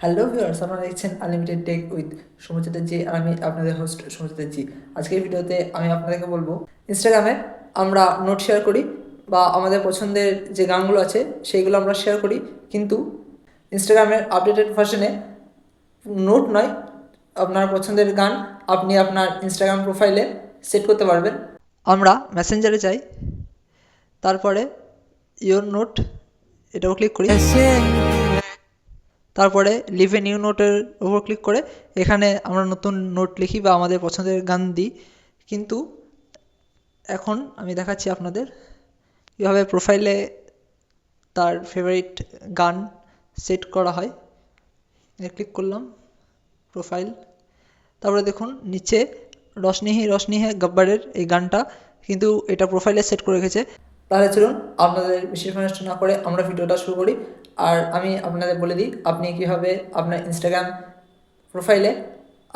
Hello viewers, আপনারা দেখছেন unlimited take with সমুচিত জি। আর আমি আপনাদের হোস্ট সমুচিত জি। আজকের ভিডিওতে আমি আপনাদেরকে বলবো ইনস্টাগ্রামে আমরা নোট শেয়ার করি বা আমাদের পছন্দের যে গানগুলো আছে সেইগুলো আমরা শেয়ার করি, কিন্তু ইনস্টাগ্রামের আপডেটেড ভার্সনে নোট নয়, আপনার পছন্দের গান আপনি আপনার ইনস্টাগ্রাম প্রোফাইলে সেট করতে পারবেন। আমরা মেসেঞ্জারে যাই, তারপরে ইয়োর নোট এটাও ক্লিক করি, তারপরে লিভ এ নিউ নোটের উপর ক্লিক করে এখানে আমরা নতুন নোট লিখি বা আমাদের পছন্দের গান দিই। কিন্তু এখন আমি দেখাচ্ছি আপনাদের কীভাবে প্রোফাইলে তার ফেভারিট গান সেট করা হয়। ক্লিক করলাম প্রোফাইল, তারপরে দেখুন নিচে রশনি হি রশনি হে গব্বরের এই গানটা কিন্তু এটা প্রোফাইলে সেট করে রেখেছে। তাহলে চলুন আপনাদের বেশি নষ্ট না করে আমরা ভিডিওটা শুরু করি। আর আমি আপনাদের বলে দিই আপনি কীভাবে আপনার ইনস্টাগ্রাম প্রোফাইলে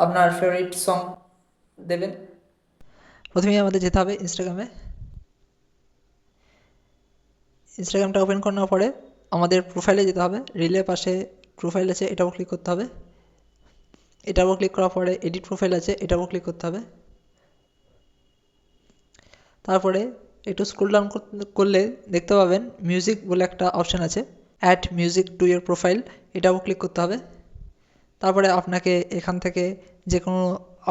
আপনার ফেভারিট সং দেবেন। প্রথমেই আমাদের যেতে হবে ইনস্টাগ্রামটা ওপেন করার পরে আমাদের প্রোফাইলে যেতে হবে। রিলের পাশে প্রোফাইল আছে, এটাও ক্লিক করতে হবে। এটাও ক্লিক করার পরে এডিট প্রোফাইল আছে, এটাও ক্লিক করতে হবে। তারপরে একটু স্ক্রল ডাউন করলে দেখতে পাবেন মিউজিক বলে একটা অপশান আছে, add music to your profile, এটাও ক্লিক করতে হবে। তারপরে আপনাকে এখান থেকে যে কোনো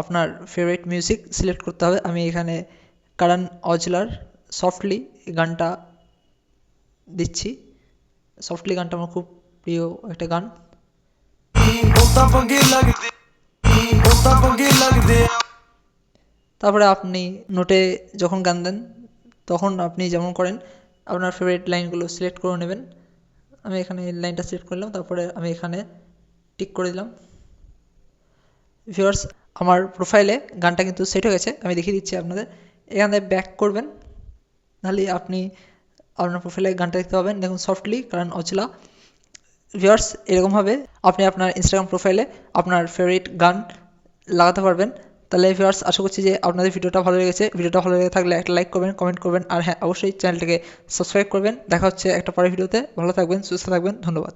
আপনার ফেভারিট মিউজিক সিলেক্ট করতে হবে। আমি এখানে কারণ অজলার সফটলি গানটা দিচ্ছি। সফটলি গানটা আমার খুব প্রিয় একটা গান। তারপরে আপনি নোটে যখন গান দেন তখন আপনি যেমন করেন আপনার ফেভারিট লাইনগুলো সিলেক্ট করে নেবেন। আমি এখানে এই লাইনটা সিলেক্ট করলাম, তারপরে আমি এখানে টিক করে দিলাম। ভিউয়ার্স, আমার প্রোফাইলে গানটা কিন্তু সেট হয়ে গেছে, আমি দেখিয়ে দিচ্ছি আপনাদের। এখানে ব্যাক করবেন, তাহলে আপনি আপনার প্রোফাইলে গানটা দেখতে পাবেন। দেখুন সফটলি কারণ অচলা। ভিউয়ার্স, এরকমভাবে আপনি আপনার ইনস্টাগ্রাম প্রোফাইলে আপনার ফেভারিট গান লাগাতে পারবেন। তাহলে ভিউয়ার্স, আশা করছি যে আপনাদের ভিডিওটা ভালো লেগেছে। ভিডিওটা ভালো লেগে থাকলে একটা লাইক করবেন, কমেন্ট করবেন, আর হ্যাঁ অবশ্যই চ্যানেলটাকে সাবস্ক্রাইব করবেন। দেখা হচ্ছে একটা পরের ভিডিওতে। ভালো থাকবেন, সুস্থ থাকবেন, ধন্যবাদ।